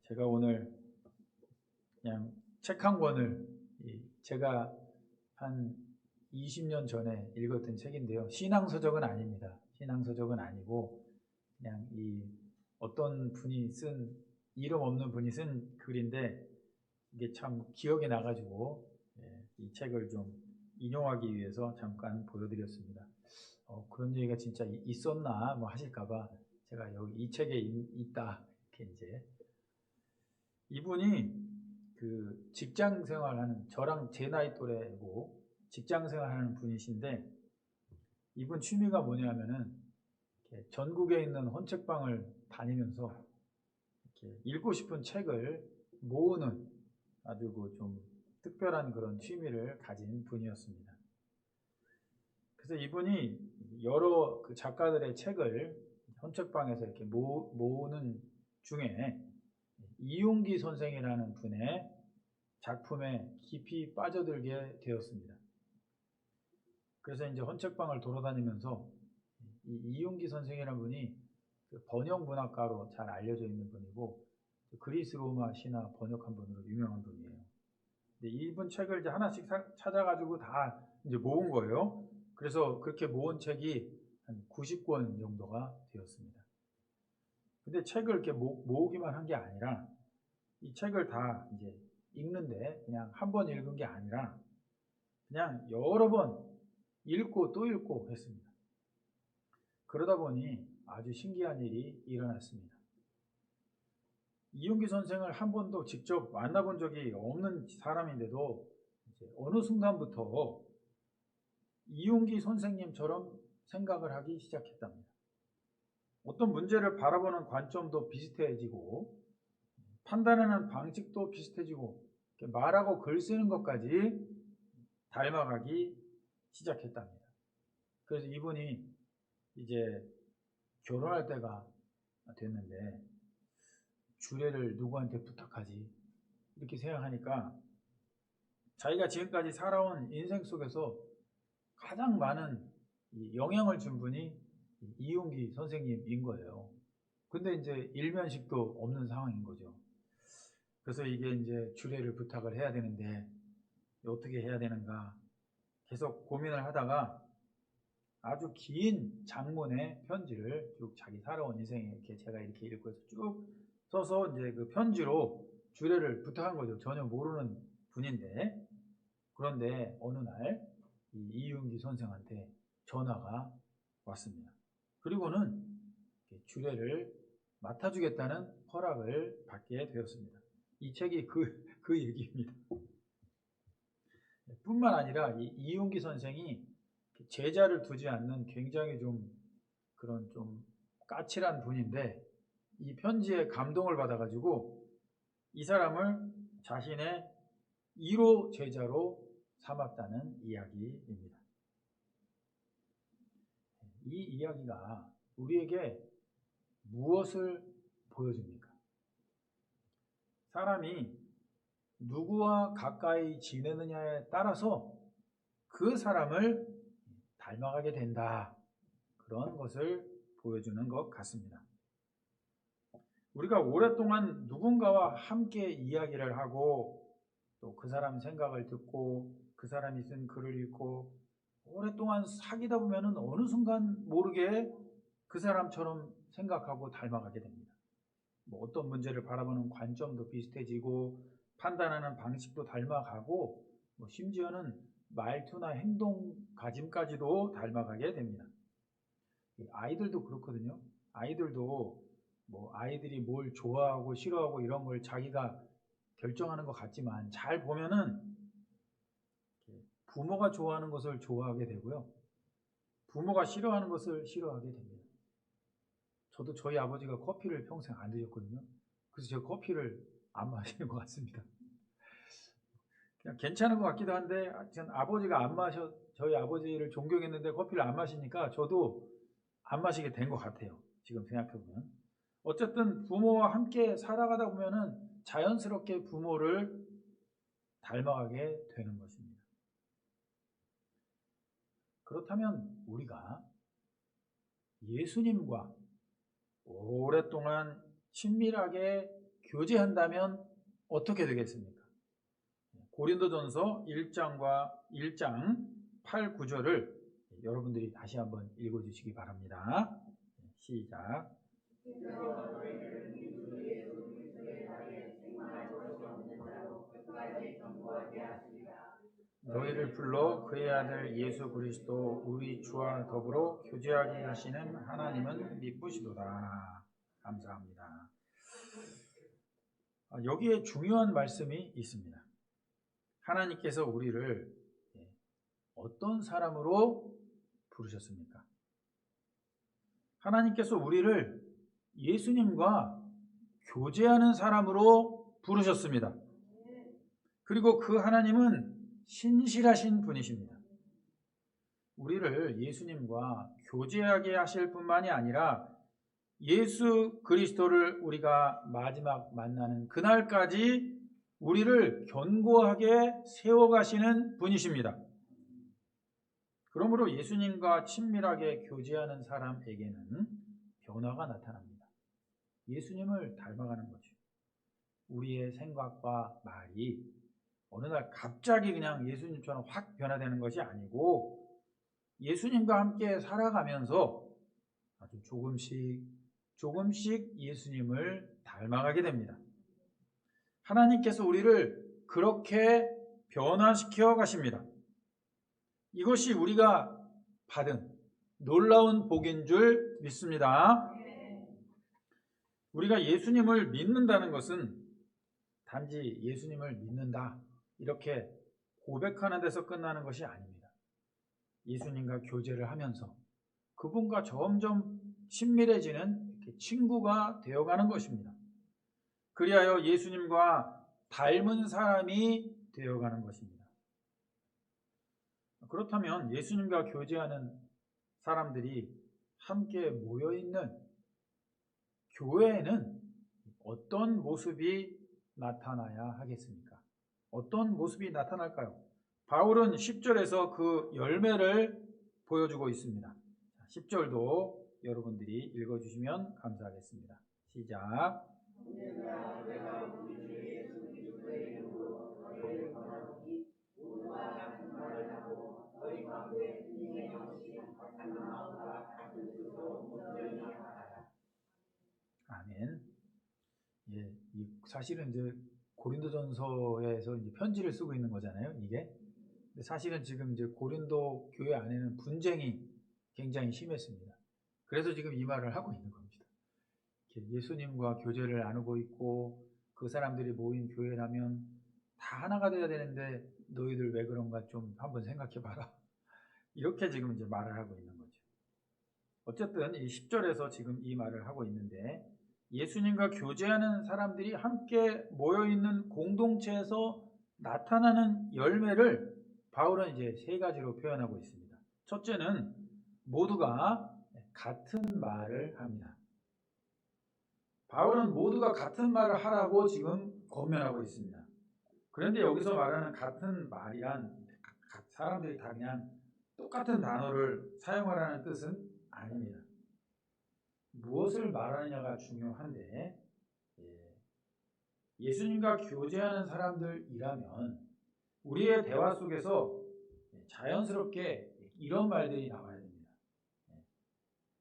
제가 오늘 그냥 책 한 권을 제가 한 20년 전에 읽었던 책인데요. 신앙서적은 아닙니다. 신앙서적은 아니고 그냥 어떤 분이 쓴 이름 없는 분이 쓴 글인데 이게 참 기억이 나가지고 이 책을 좀 인용하기 위해서 잠깐 보여드렸습니다. 그런 얘기가 진짜 있었나 뭐 하실까봐 제가 여기 이 책에 있다 이렇게 이제 이분이 그 직장 생활하는 저랑 제 나이 또래고 직장 생활하는 분이신데 이분 취미가 뭐냐면은 전국에 있는 헌책방을 다니면서 이렇게 읽고 싶은 책을 모으는 아주 좀 특별한 그런 취미를 가진 분이었습니다. 그래서 이분이 여러 그 작가들의 책을 헌책방에서 이렇게 모으는 중에 이용기 선생이라는 분의 작품에 깊이 빠져들게 되었습니다. 그래서 이제 헌책방을 돌아다니면서 이용기 선생이라는 분이 번역 문학가로 잘 알려져 있는 분이고 그리스 로마 신화 번역한 분으로 유명한 분이에요. 근데 이분 책을 이제 하나씩 찾아가지고 다 이제 모은 거예요. 그래서 그렇게 모은 책이 한 90권 정도가 되었습니다. 근데 책을 이렇게 모으기만 한 게 아니라 이 책을 다 이제 읽는데 그냥 한 번 읽은 게 아니라 그냥 여러 번 읽고 또 읽고 했습니다. 그러다 보니 아주 신기한 일이 일어났습니다. 이용기 선생을 한 번도 직접 만나본 적이 없는 사람인데도 이제 어느 순간부터 이용기 선생님처럼 생각을 하기 시작했답니다. 어떤 문제를 바라보는 관점도 비슷해지고 판단하는 방식도 비슷해지고 말하고 글 쓰는 것까지 닮아가기 시작했답니다. 그래서 이분이 이제 결혼할 때가 됐는데 주례를 누구한테 부탁하지? 이렇게 생각하니까 자기가 지금까지 살아온 인생 속에서 가장 많은 영향을 준 분이 이용기 선생님인 거예요. 근데 이제 일면식도 없는 상황인 거죠. 그래서 이게 이제 주례를 부탁을 해야 되는데 어떻게 해야 되는가 계속 고민을 하다가 아주 긴 장문의 편지를 쭉 자기 살아온 인생에 이렇게 제가 이렇게 읽고 해서 쭉 써서 이제 그 편지로 주례를 부탁한 거죠. 전혀 모르는 분인데 그런데 어느 날 이윤기 선생한테 전화가 왔습니다. 그리고는 주례를 맡아주겠다는 허락을 받게 되었습니다. 이 책이 그 얘기입니다. 뿐만 아니라 이윤기 선생이 제자를 두지 않는 굉장히 그런 까칠한 분인데 이 편지에 감동을 받아가지고 이 사람을 자신의 1호 제자로 삼았다는 이야기입니다. 이 이야기가 우리에게 무엇을 보여줍니까? 사람이 누구와 가까이 지내느냐에 따라서 그 사람을 닮아가게 된다. 그런 것을 보여주는 것 같습니다. 우리가 오랫동안 누군가와 함께 이야기를 하고 또 그 사람 생각을 듣고 그 사람이 쓴 글을 읽고 오랫동안 사귀다 보면은 어느 순간 모르게 그 사람처럼 생각하고 닮아가게 됩니다. 뭐 어떤 문제를 바라보는 관점도 비슷해지고 판단하는 방식도 닮아가고 뭐 심지어는 말투나 행동가짐까지도 닮아가게 됩니다. 아이들도 그렇거든요. 아이들도 뭐 아이들이 뭘 좋아하고 싫어하고 이런 걸 자기가 결정하는 것 같지만 잘 보면은 부모가 좋아하는 것을 좋아하게 되고요. 부모가 싫어하는 것을 싫어하게 됩니다. 저도 저희 아버지가 커피를 평생 안 드셨거든요. 그래서 제가 커피를 안 마시는 것 같습니다. 그냥 괜찮은 것 같기도 한데 전 아버지가 안 마셔 저희 아버지를 존경했는데 커피를 안 마시니까 저도 안 마시게 된 것 같아요. 지금 생각해보면. 어쨌든 부모와 함께 살아가다 보면은 자연스럽게 부모를 닮아가게 되는 것입니다. 그렇다면 우리가 예수님과 오랫동안 친밀하게 교제한다면 어떻게 되겠습니까? 고린도전서 1장 8, 9절을 여러분들이 다시 한번 읽어주시기 바랍니다. 시작. 너희를 불러 그의 아들 예수 그리스도 우리 주와 더불어 교제하게 하시는 하나님은 미쁘시도다. 감사합니다. 여기에 중요한 말씀이 있습니다. 하나님께서 우리를 어떤 사람으로 부르셨습니까? 하나님께서 우리를 예수님과 교제하는 사람으로 부르셨습니다. 그리고 그 하나님은 신실하신 분이십니다. 우리를 예수님과 교제하게 하실 뿐만이 아니라 예수 그리스도를 우리가 마지막 만나는 그날까지 우리를 견고하게 세워가시는 분이십니다. 그러므로 예수님과 친밀하게 교제하는 사람에게는 변화가 나타납니다. 예수님을 닮아가는 거죠. 우리의 생각과 말이 어느 날 갑자기 그냥 예수님처럼 확 변화되는 것이 아니고 예수님과 함께 살아가면서 아주 조금씩 예수님을 닮아가게 됩니다. 하나님께서 우리를 그렇게 변화시켜 가십니다. 이것이 우리가 받은 놀라운 복인 줄 믿습니다. 우리가 예수님을 믿는다는 것은 단지 예수님을 믿는다 이렇게 고백하는 데서 끝나는 것이 아닙니다. 예수님과 교제를 하면서 그분과 점점 친밀해지는 친구가 되어가는 것입니다. 그리하여 예수님과 닮은 사람이 되어가는 것입니다. 그렇다면 예수님과 교제하는 사람들이 함께 모여있는 교회에는 어떤 모습이 나타나야 하겠습니까? 어떤 모습이 나타날까요? 바울은 10절에서 그 열매를 보여주고 있습니다. 10절도 여러분들이 읽어주시면 감사하겠습니다. 시작. 아멘. 예, 사실은 이제 고린도전서에서 이제 편지를 쓰고 있는 거잖아요, 이게. 근데 사실은 지금 이제 고린도 교회 안에는 분쟁이 굉장히 심했습니다. 그래서 지금 이 말을 하고 있는 겁니다. 예수님과 교제를 나누고 있고 그 사람들이 모인 교회라면 다 하나가 돼야 되는데 너희들 왜 그런가 좀 한번 생각해 봐라. 이렇게 지금 이제 말을 하고 있는 거죠. 어쨌든 이 10절에서 지금 이 말을 하고 있는데 예수님과 교제하는 사람들이 함께 모여있는 공동체에서 나타나는 열매를 바울은 이제 세 가지로 표현하고 있습니다. 첫째는 모두가 같은 말을 합니다. 바울은 모두가 같은 말을 하라고 지금 권면하고 있습니다. 그런데 여기서 말하는 같은 말이란 사람들이 다 그냥 똑같은 단어를 사용하라는 뜻은 아닙니다. 무엇을 말하느냐가 중요한데 예수님과 교제하는 사람들이라면 우리의 대화 속에서 자연스럽게 이런 말들이 나와야 됩니다.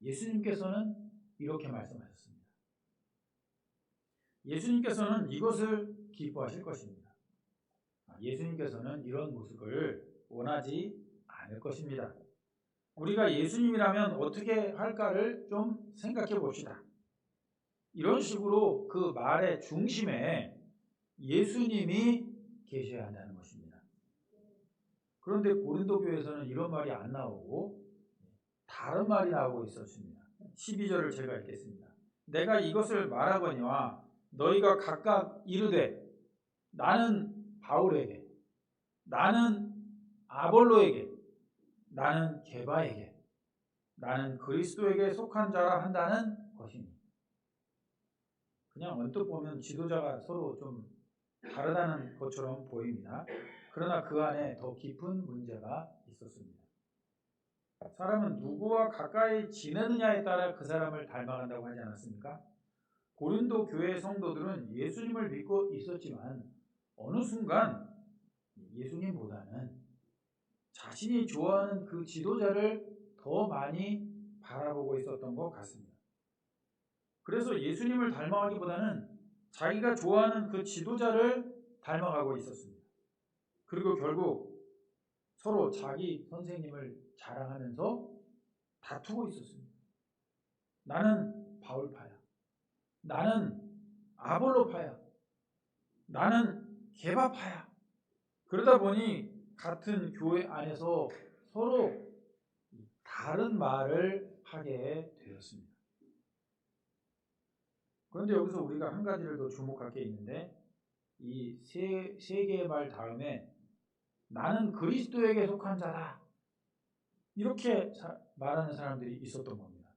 예수님께서는 이렇게 말씀하셨습니다. 예수님께서는 이것을 기뻐하실 것입니다. 예수님께서는 이런 모습을 원하지 않을 것입니다. 우리가 예수님이라면 어떻게 할까를 좀 생각해 봅시다. 이런 식으로 그 말의 중심에 예수님이 계셔야 한다는 것입니다. 그런데 고린도 교회에서는 이런 말이 안 나오고 다른 말이 나오고 있었습니다. 12절을 제가 읽겠습니다. 내가 이것을 말하거니와 너희가 각각 이르되 나는 바울에게, 나는 아볼로에게, 나는 게바에게, 나는 그리스도에게 속한 자라 한다는 것입니다. 그냥 언뜻 보면 지도자가 서로 좀 다르다는 것처럼 보입니다. 그러나 그 안에 더 깊은 문제가 있었습니다. 사람은 누구와 가까이 지내느냐에 따라 그 사람을 닮아간다고 하지 않았습니까? 고린도 교회 성도들은 예수님을 믿고 있었지만 어느 순간 예수님보다는 자신이 좋아하는 그 지도자를 더 많이 바라보고 있었던 것 같습니다. 그래서 예수님을 닮아가기보다는 자기가 좋아하는 그 지도자를 닮아가고 있었습니다. 그리고 결국 서로 자기 선생님을 자랑하면서 다투고 있었습니다. 나는 바울파야. 나는 아볼로파야. 나는 게바파야. 그러다 보니 같은 교회 안에서 서로 다른 말을 하게 되었습니다. 그런데 여기서 우리가 한 가지를 더 주목할 게 있는데 이 세 개의 말 다음에 나는 그리스도에게 속한 자다. 이렇게 말하는 사람들이 있었던 겁니다.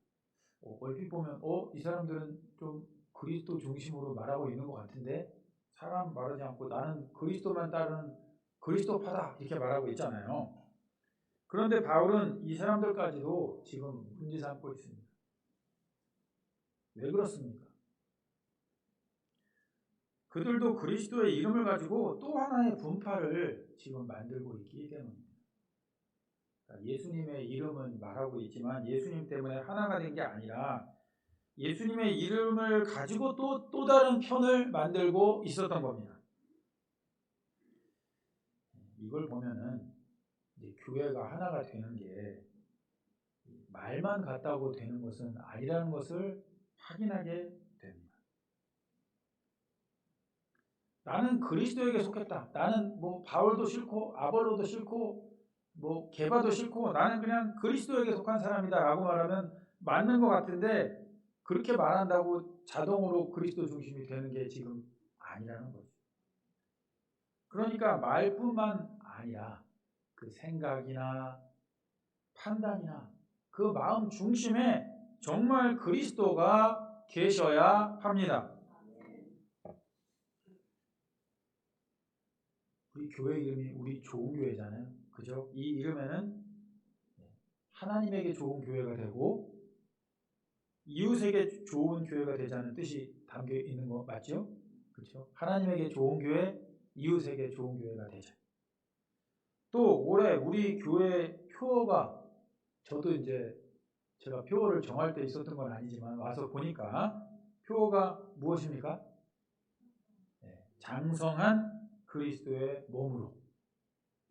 얼핏 보면 이 사람들은 좀 그리스도 중심으로 말하고 있는 것 같은데 사람 말하지 않고 나는 그리스도만 따르는 그리스도파다 이렇게 말하고 있잖아요. 그런데 바울은 이 사람들까지도 지금 문제 삼고 있습니다. 왜 그렇습니까? 그들도 그리스도의 이름을 가지고 또 하나의 분파를 지금 만들고 있기 때문입니다. 예수님의 이름은 말하고 있지만 예수님 때문에 하나가 된 게 아니라 예수님의 이름을 가지고 또 다른 편을 만들고 있었던 겁니다. 이걸 보면은 이제 교회가 하나가 되는 게 말만 같다고 되는 것은 아니라는 것을 확인하게 됩니다. 나는 그리스도에게 속했다. 나는 뭐 바울도 싫고 아볼로도 싫고 뭐 게바도 싫고 나는 그냥 그리스도에게 속한 사람이다 라고 말하면 맞는 것 같은데 그렇게 말한다고 자동으로 그리스도 중심이 되는 게 지금 아니라는 거죠. 그러니까 말뿐만 아니라 그 생각이나 판단이나 그 마음 중심에 정말 그리스도가 계셔야 합니다. 우리 교회 이름이 우리 좋은 교회잖아요. 그죠? 이 이름에는 하나님에게 좋은 교회가 되고 이웃에게 좋은 교회가 되자는 뜻이 담겨 있는 거 맞죠? 그렇죠? 하나님에게 좋은 교회, 이웃에게 좋은 교회가 되자. 또 올해 우리 교회 표어가 저도 이제 제가 표어를 정할 때 있었던 건 아니지만 와서 보니까 표어가 무엇입니까? 장성한 그리스도의 몸으로.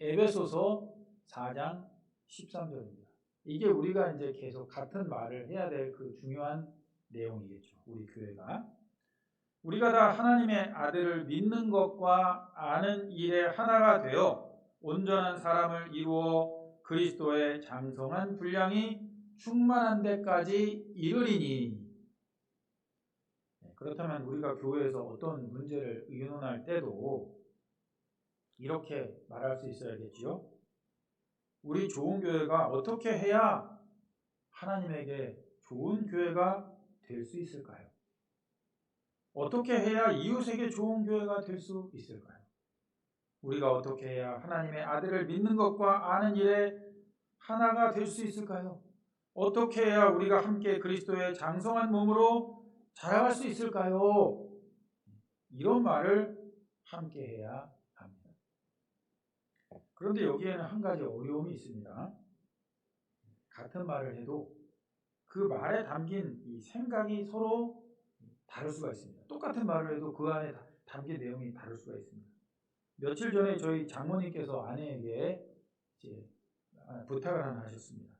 에베소서 4장 13절입니다. 이게 우리가 이제 계속 같은 말을 해야 될 그 중요한 내용이겠죠. 우리 교회가. 우리가 다 하나님의 아들을 믿는 것과 아는 일에 하나가 되어 온전한 사람을 이루어 그리스도의 장성한 분량이 충만한 데까지 이르리니. 그렇다면 우리가 교회에서 어떤 문제를 의논할 때도 이렇게 말할 수 있어야겠지요. 우리 좋은 교회가 어떻게 해야 하나님에게 좋은 교회가 될 수 있을까요? 어떻게 해야 이웃에게 좋은 교회가 될 수 있을까요? 우리가 어떻게 해야 하나님의 아들을 믿는 것과 아는 일에 하나가 될 수 있을까요? 어떻게 해야 우리가 함께 그리스도의 장성한 몸으로 자라갈 수 있을까요? 이런 말을 함께 해야 합니다. 그런데 여기에는 한 가지 어려움이 있습니다. 같은 말을 해도 그 말에 담긴 이 생각이 서로 다를 수가 있습니다. 똑같은 말을 해도 그 안에 담긴 내용이 다를 수가 있습니다. 며칠 전에 저희 장모님께서 아내에게 이제 부탁을 하나 하셨습니다.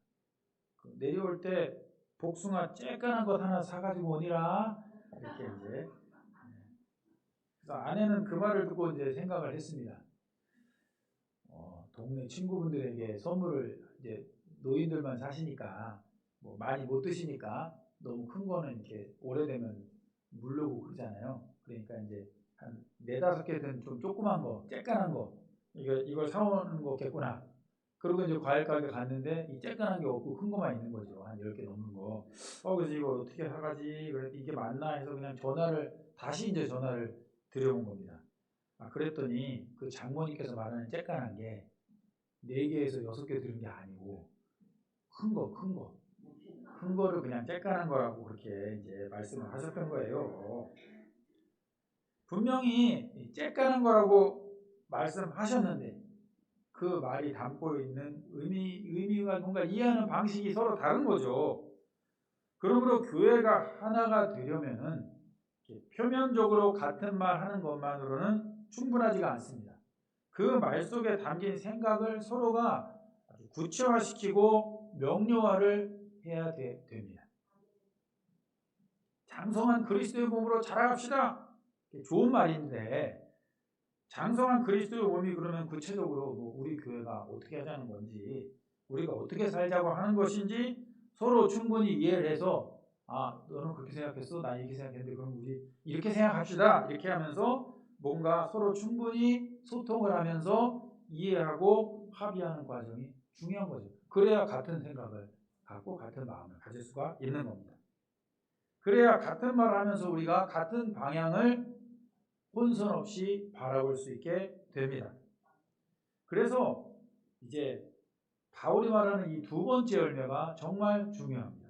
내려올 때 복숭아 쬐끈한 것 하나 사가지고 오니라 이렇게 이제. 그래서 아내는 그 말을 듣고 이제 생각을 했습니다. 동네 친구분들에게 선물을 이제 노인들만 사시니까 뭐 많이 못 드시니까 너무 큰 거는 이렇게 오래되면 물르고 그러잖아요. 그러니까 이제 한 4-5개 된 좀 조그만 거, 쬐끈한 거 이걸 사오는 거겠구나. 그리고 이제 과일 가게 갔는데 이 쬐끈한 게 없고 큰 거만 있는 거죠. 한 10개 넘는 거. 그래서 이걸 어떻게 사가지? 그래서 이게 맞나 해서 그냥 다시 이제 전화를 드려본 겁니다. 그랬더니 그 장모님께서 말하는 쬐끈한 게 4개에서 6개 들은 게 아니고 큰 거. 큰 거를 그냥 쬐까는 거라고 그렇게 이제 말씀을 하셨던 거예요. 분명히 쬐까는 거라고 말씀하셨는데 그 말이 담고 있는 의미가 뭔가 이해하는 방식이 서로 다른 거죠. 그러므로 교회가 하나가 되려면은 표면적으로 같은 말 하는 것만으로는 충분하지가 않습니다. 그 말 속에 담긴 생각을 서로가 아주 구체화시키고 명료화를 해야 됩니다. 장성한 그리스도의 몸으로 자라갑시다. 좋은 말인데 장성한 그리스도의 몸이 그러면 구체적으로 우리 교회가 어떻게 하자는 건지 우리가 어떻게 살자고 하는 것인지 서로 충분히 이해를 해서 너는 그렇게 생각했어? 나 이렇게 생각했는데 그럼 우리 이렇게 생각합시다. 이렇게 하면서 뭔가 서로 충분히 소통을 하면서 이해하고 합의하는 과정이 중요한 거죠. 그래야 같은 생각을 갖고 같은 마음을 가질 수가 있는 겁니다. 그래야 같은 말을 하면서 우리가 같은 방향을 혼선 없이 바라볼 수 있게 됩니다. 그래서 이제 바울이 말하는 이 두 번째 열매가 정말 중요합니다.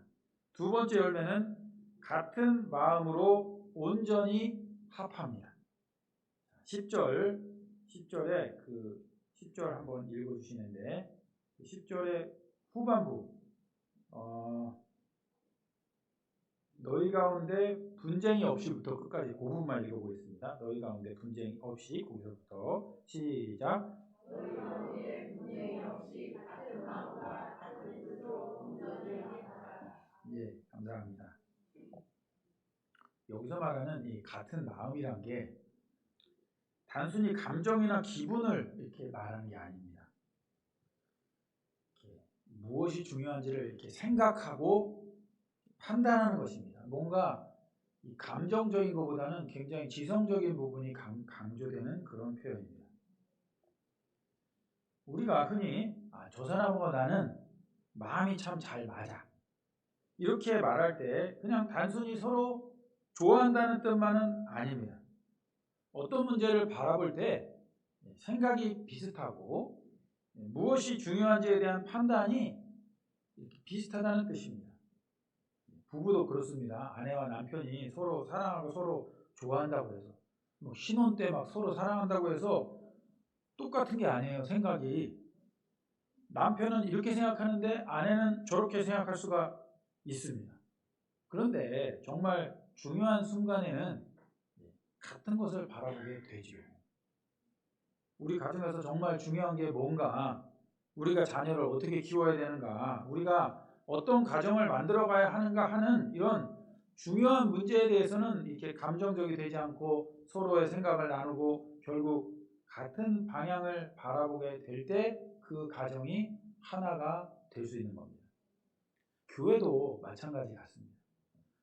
두 번째 열매는 같은 마음으로 온전히 합합니다. 10절에 그 10절 한번 읽어주시는데 10절의 후반부 너희 가운데 분쟁이 없이부터 끝까지 그 부분만 읽어보겠습니다. 너희 가운데 분쟁이 없이 거기서부터 시작. 너희 가운데 분쟁이 없이 같은 마음과 같은 뜻으로 온전히 합하라. 예, 감사합니다. 여기서 말하는 이 같은 마음이란 게 단순히 감정이나 기분을 이렇게 말하는 게 아닙니다. 이렇게 무엇이 중요한지를 이렇게 생각하고 판단하는 것입니다. 뭔가 이 감정적인 것보다는 굉장히 지성적인 부분이 강조되는 그런 표현입니다. 우리가 흔히 저 사람하고 나는 마음이 참 잘 맞아 이렇게 말할 때 그냥 단순히 서로 좋아한다는 뜻만은 아닙니다. 어떤 문제를 바라볼 때 생각이 비슷하고 무엇이 중요한지에 대한 판단이 비슷하다는 뜻입니다. 부부도 그렇습니다. 아내와 남편이 서로 사랑하고 서로 좋아한다고 해서 신혼 때 막 서로 사랑한다고 해서 똑같은 게 아니에요. 생각이 남편은 이렇게 생각하는데 아내는 저렇게 생각할 수가 있습니다. 그런데 정말 중요한 순간에는 같은 것을 바라보게 되죠. 우리 가정에서 정말 중요한 게 뭔가, 우리가 자녀를 어떻게 키워야 되는가, 우리가 어떤 가정을 만들어가야 하는가 하는 이런 중요한 문제에 대해서는 이렇게 감정적이 되지 않고 서로의 생각을 나누고 결국 같은 방향을 바라보게 될 때 그 가정이 하나가 될 수 있는 겁니다. 교회도 마찬가지 같습니다.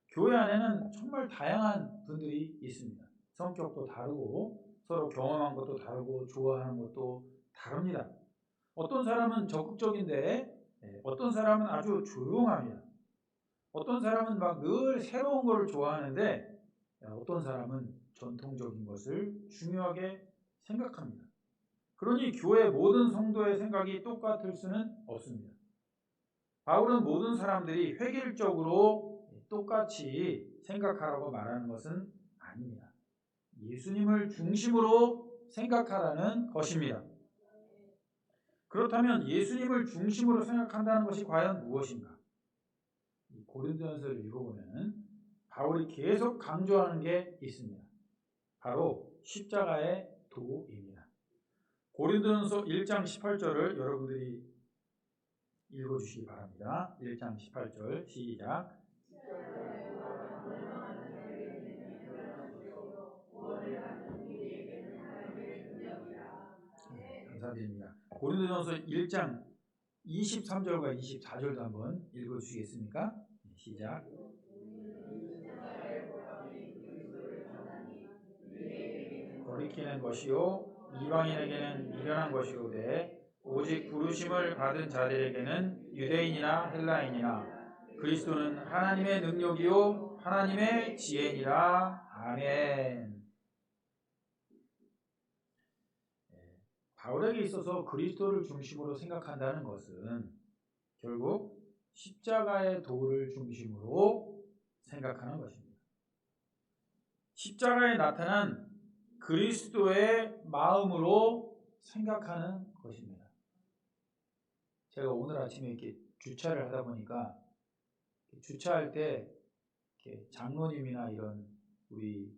교회 안에는 정말 다양한 분들이 있습니다. 성격도 다르고 서로 경험한 것도 다르고 좋아하는 것도 다릅니다. 어떤 사람은 적극적인데 어떤 사람은 아주 조용합니다. 어떤 사람은 막 늘 새로운 것을 좋아하는데 어떤 사람은 전통적인 것을 중요하게 생각합니다. 그러니 교회 모든 성도의 생각이 똑같을 수는 없습니다. 바울은 모든 사람들이 획일적으로 똑같이 생각하라고 말하는 것은 아닙니다. 예수님을 중심으로 생각하라는 것입니다. 그렇다면 예수님을 중심으로 생각한다는 것이 과연 무엇인가? 고린도전서를 읽어보면 바울이 계속 강조하는 게 있습니다. 바로 십자가의 도입니다. 고린도전서 1장 18절을 여러분들이 읽어주시기 바랍니다. 1장 18절 시작. 네, 감사드립니다. 고린도전서 1장 23절과 24절도 한번 읽어주시겠습니까? 시작. 거리끼는 것이요 이방인에게는 미련한 것이오되 오직 부르심을 받은 자들에게는 유대인이나 헬라인이나 그리스도는 하나님의 능력이요 하나님의 지혜니라. 아멘. 바울에게 있어서 그리스도를 중심으로 생각한다는 것은 결국 십자가의 도를 중심으로 생각하는 것입니다. 십자가에 나타난 그리스도의 마음으로 생각하는 것입니다. 제가 오늘 아침에 이렇게 주차를 하다 보니까 주차할 때 이렇게 장로님이나 이런 우리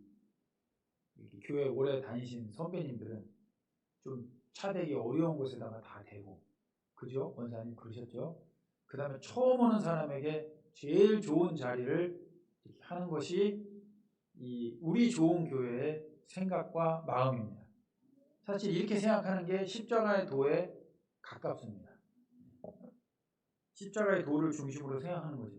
교회 오래 다니신 선배님들은 좀 차 대기 어려운 곳에다가 다 대고, 그죠? 원사님 그러셨죠? 그 다음에 처음 오는 사람에게 제일 좋은 자리를 이렇게 하는 것이 이 우리 좋은 교회의 생각과 마음입니다. 사실 이렇게 생각하는 게 십자가의 도에 가깝습니다. 십자가의 도를 중심으로 생각하는 거죠.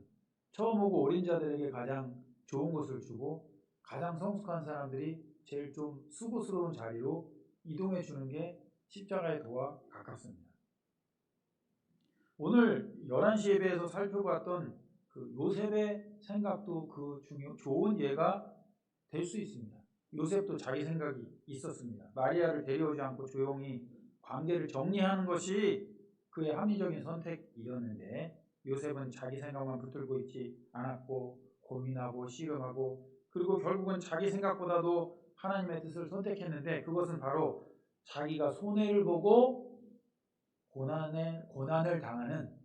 처음 오고 어린 자들에게 가장 좋은 것을 주고 가장 성숙한 사람들이 제일 좀 수고스러운 자리로 이동해 주는 게 십자가의 도와 가깝습니다. 오늘 11시 예배에서 살펴봤던 그 요셉의 생각도 그 좋은 예가 될 수 있습니다. 요셉도 자기 생각이 있었습니다. 마리아를 데려오지 않고 조용히 관계를 정리하는 것이 그의 합리적인 선택이었는데, 요셉은 자기 생각만 붙들고 있지 않았고 고민하고 씨름하고, 그리고 결국은 자기 생각보다도 하나님의 뜻을 선택했는데, 그것은 바로 자기가 손해를 보고 고난을 당하는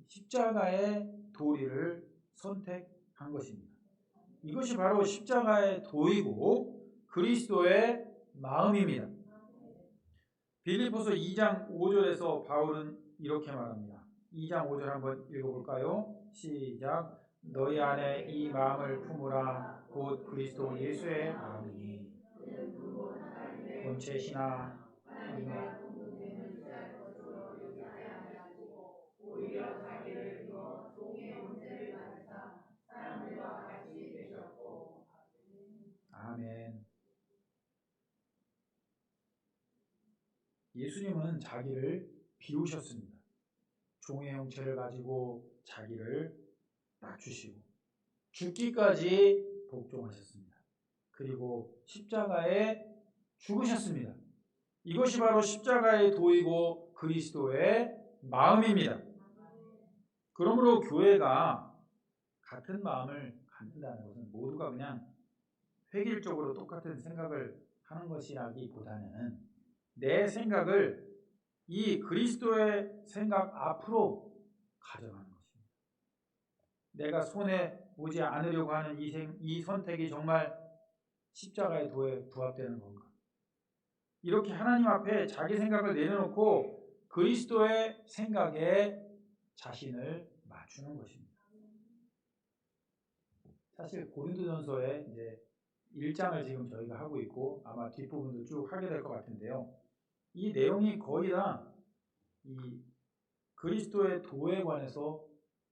십자가의 도리를 선택한 것입니다. 이것이 바로 십자가의 도이고 그리스도의 마음입니다. 빌립보서 2장 5절에서 바울은 이렇게 말합니다. 2장 5절 한번 읽어볼까요? 시작. 너희 안에 이 마음을 품으라. 곧 그리스도 예수의 마음이니 본체시나 오히려 자기를 비워 종의 문제를 가지사 사람들과 같이 되셨고. 아멘. 예수님은 자기를 비우셨습니다. 종의 형체를 가지고 자기를 낮추시고 죽기까지 복종하셨습니다. 그리고 십자가에 죽으셨습니다. 이것이 바로 십자가의 도이고 그리스도의 마음입니다. 그러므로 교회가 같은 마음을 갖는다는 것은 모두가 그냥 획일적으로 똑같은 생각을 하는 것이라기보다는 내 생각을 이 그리스도의 생각 앞으로 가져가는 것입니다. 내가 손해 보지 않으려고 하는 이 선택이 정말 십자가의 도에 부합되는 건가? 이렇게 하나님 앞에 자기 생각을 내려놓고 그리스도의 생각에 자신을 맞추는 것입니다. 사실 고린도전서에 이제 1장을 지금 저희가 하고 있고 아마 뒷부분도 쭉 하게 될 것 같은데요. 이 내용이 거의 다 이 그리스도의 도에 관해서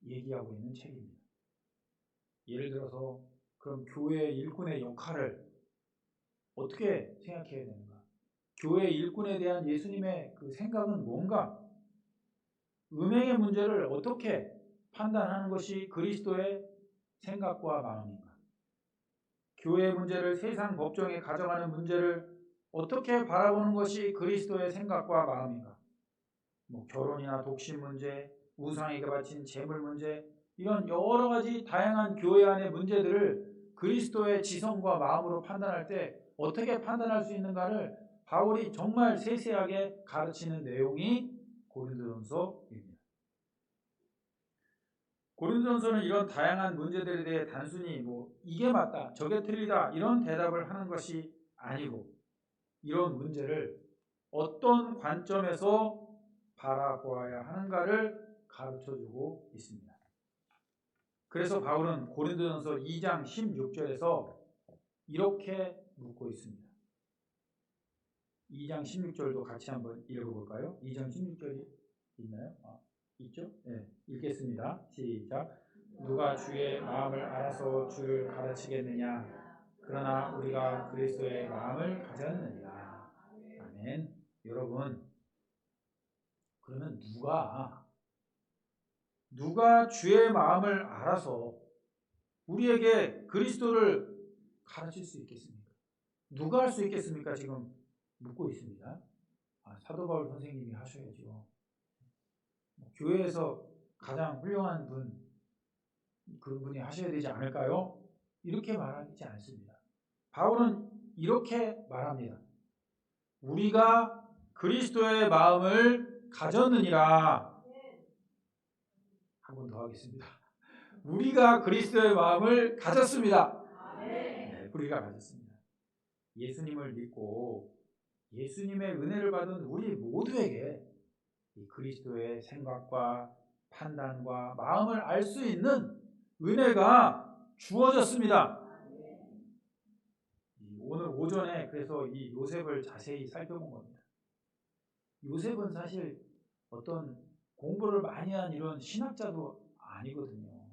얘기하고 있는 책입니다. 예를 들어서 그럼 교회의 일꾼의 역할을 어떻게 생각해야 되는가? 교회 일꾼에 대한 예수님의 그 생각은 뭔가? 음행의 문제를 어떻게 판단하는 것이 그리스도의 생각과 마음인가? 교회의 문제를 세상 법정에 가져가는 문제를 어떻게 바라보는 것이 그리스도의 생각과 마음인가? 결혼이나 독신 문제, 우상에게 바친 재물 문제, 이런 여러 가지 다양한 교회 안의 문제들을 그리스도의 지성과 마음으로 판단할 때 어떻게 판단할 수 있는가를 바울이 정말 세세하게 가르치는 내용이 고린도전서입니다. 고린도전서는 이런 다양한 문제들에 대해 단순히 이게 맞다, 저게 틀리다 이런 대답을 하는 것이 아니고 이런 문제를 어떤 관점에서 바라보아야 하는가를 가르쳐주고 있습니다. 그래서 바울은 고린도전서 2장 16절에서 이렇게 묻고 있습니다. 2장 16절도 같이 한번 읽어볼까요? 2장 16절이 있나요? 있죠? 네, 읽겠습니다. 시작. 누가 주의 마음을 알아서 주를 가르치겠느냐? 그러나 우리가 그리스도의 마음을 가졌느니라. 아멘. 여러분, 그러면 누가 주의 마음을 알아서 우리에게 그리스도를 가르칠 수 있겠습니까? 누가 할 수 있겠습니까? 지금 묻고 있습니다. 사도 바울 선생님이 하셔야죠. 교회에서 가장 훌륭한 분, 그런 분이 하셔야 되지 않을까요? 이렇게 말하지 않습니다. 바울은 이렇게 말합니다. 우리가 그리스도의 마음을 가졌느니라. 한 번 더 하겠습니다. 우리가 그리스도의 마음을 가졌습니다. 네, 우리가 가졌습니다. 예수님을 믿고 예수님의 은혜를 받은 우리 모두에게 이 그리스도의 생각과 판단과 마음을 알 수 있는 은혜가 주어졌습니다. 오늘 오전에 그래서 이 요셉을 자세히 살펴본 겁니다. 요셉은 사실 어떤 공부를 많이 한 이런 신학자도 아니거든요.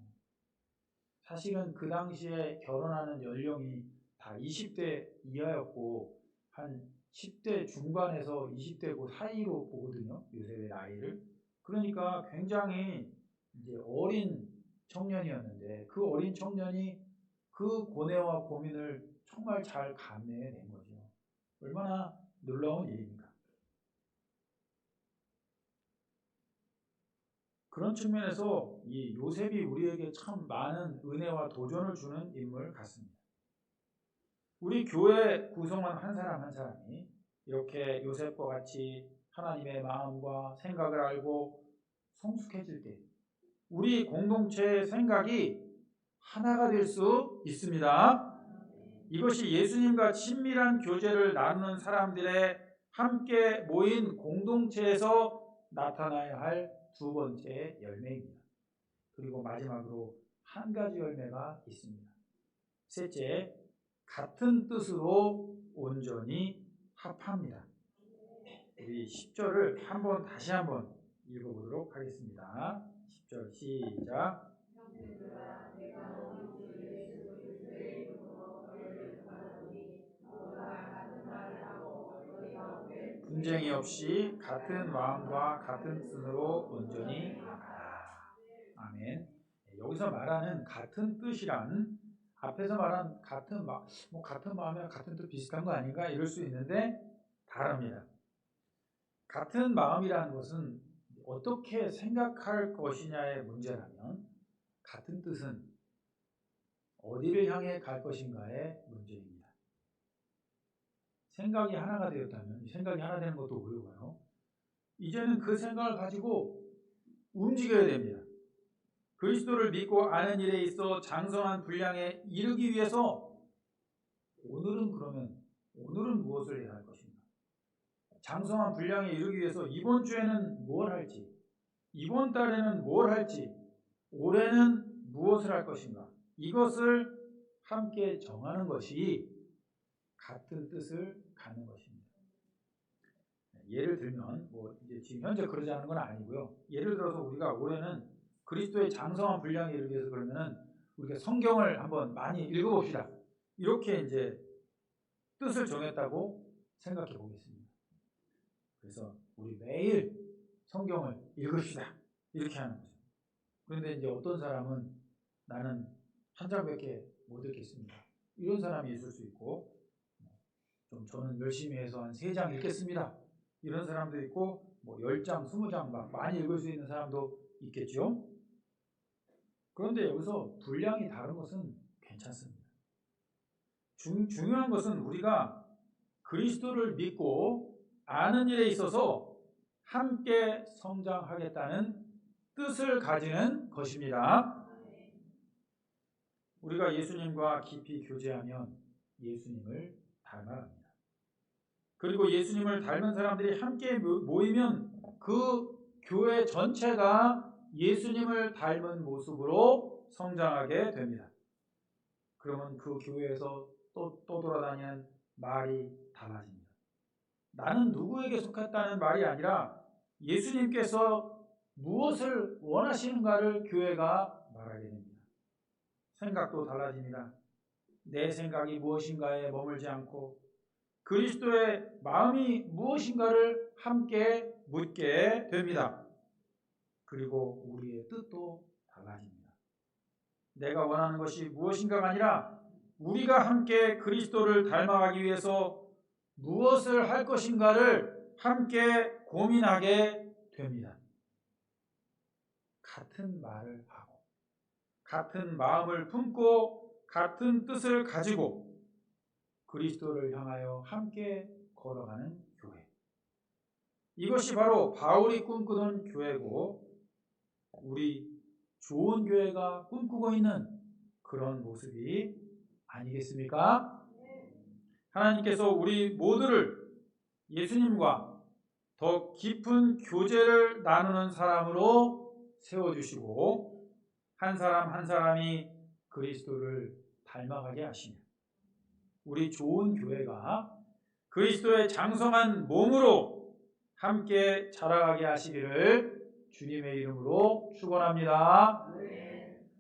사실은 그 당시에 결혼하는 연령이 다 20대 이하였고 한 10대 중반에서 20대 그 사이로 보거든요. 요셉의 나이를. 그러니까 굉장히 이제 어린 청년이었는데 그 어린 청년이 그 고뇌와 고민을 정말 잘 감내해낸 거죠. 얼마나 놀라운 일입니까? 그런 측면에서 이 요셉이 우리에게 참 많은 은혜와 도전을 주는 인물 같습니다. 우리 교회 구성원 한 사람 한 사람이 이렇게 요셉과 같이 하나님의 마음과 생각을 알고 성숙해질 때 우리 공동체의 생각이 하나가 될 수 있습니다. 이것이 예수님과 친밀한 교제를 나누는 사람들의 함께 모인 공동체에서 나타나야 할 두 번째 열매입니다. 그리고 마지막으로 한 가지 열매가 있습니다. 셋째, 같은 뜻으로 온전히 합합니다. 우리 10절을 다시 한번 읽어보도록 하겠습니다. 10절 시작. 분쟁이 없이 같은 마음과 같은 뜻으로 온전히 합하라. 아멘. 여기서 말하는 같은 뜻이란 앞에서 말한 같은 마음이랑 같은 뜻 비슷한 거 아닌가 이럴 수 있는데 다릅니다. 같은 마음이라는 것은 어떻게 생각할 것이냐의 문제라면 같은 뜻은 어디를 향해 갈 것인가의 문제입니다. 생각이 하나가 되었다면 생각이 하나 되는 것도 어려워요. 이제는 그 생각을 가지고 움직여야 됩니다. 그리스도를 믿고 아는 일에 있어 장성한 분량에 이르기 위해서 오늘은 무엇을 해야 할 것인가? 장성한 분량에 이르기 위해서 이번 주에는 뭘 할지, 이번 달에는 뭘 할지, 올해는 무엇을 할 것인가? 이것을 함께 정하는 것이 같은 뜻을 갖는 것입니다. 예를 들면 이제 지금 현재 그러지 않은 건 아니고요. 예를 들어서 우리가 올해는 그리스도의 장성한 분량에 이르기 위해서 그러면은 우리가 성경을 한번 많이 읽어봅시다. 이렇게 이제 뜻을 정했다고 생각해 보겠습니다. 그래서 우리 매일 성경을 읽읍시다. 이렇게 하는 거죠. 그런데 이제 어떤 사람은 나는 한 장밖에 못 읽겠습니다. 이런 사람이 있을 수 있고 저는 열심히 해서 한 3장 읽겠습니다. 이런 사람도 있고 10장, 20장 막 많이 읽을 수 있는 사람도 있겠죠. 그런데 여기서 분량이 다른 것은 괜찮습니다. 중요한 것은 우리가 그리스도를 믿고 아는 일에 있어서 함께 성장하겠다는 뜻을 가지는 것입니다. 우리가 예수님과 깊이 교제하면 예수님을 닮아갑니다. 그리고 예수님을 닮은 사람들이 함께 모이면 그 교회 전체가 예수님을 닮은 모습으로 성장하게 됩니다. 그러면 그 교회에서 또 돌아다니는 말이 달라집니다. 나는 누구에게 속했다는 말이 아니라 예수님께서 무엇을 원하시는가를 교회가 말하게 됩니다. 생각도 달라집니다. 내 생각이 무엇인가에 머물지 않고 그리스도의 마음이 무엇인가를 함께 묻게 됩니다. 그리고 우리의 뜻도 달라집니다. 내가 원하는 것이 무엇인가가 아니라 우리가 함께 그리스도를 닮아가기 위해서 무엇을 할 것인가를 함께 고민하게 됩니다. 같은 말을 하고 같은 마음을 품고 같은 뜻을 가지고 그리스도를 향하여 함께 걸어가는 교회. 이것이 바로 바울이 꿈꾸던 교회고 우리 좋은 교회가 꿈꾸고 있는 그런 모습이 아니겠습니까? 하나님께서 우리 모두를 예수님과 더 깊은 교제를 나누는 사람으로 세워주시고 한 사람 한 사람이 그리스도를 닮아가게 하시며 우리 좋은 교회가 그리스도의 장성한 몸으로 함께 자라가게 하시기를 주님의 이름으로 축원합니다.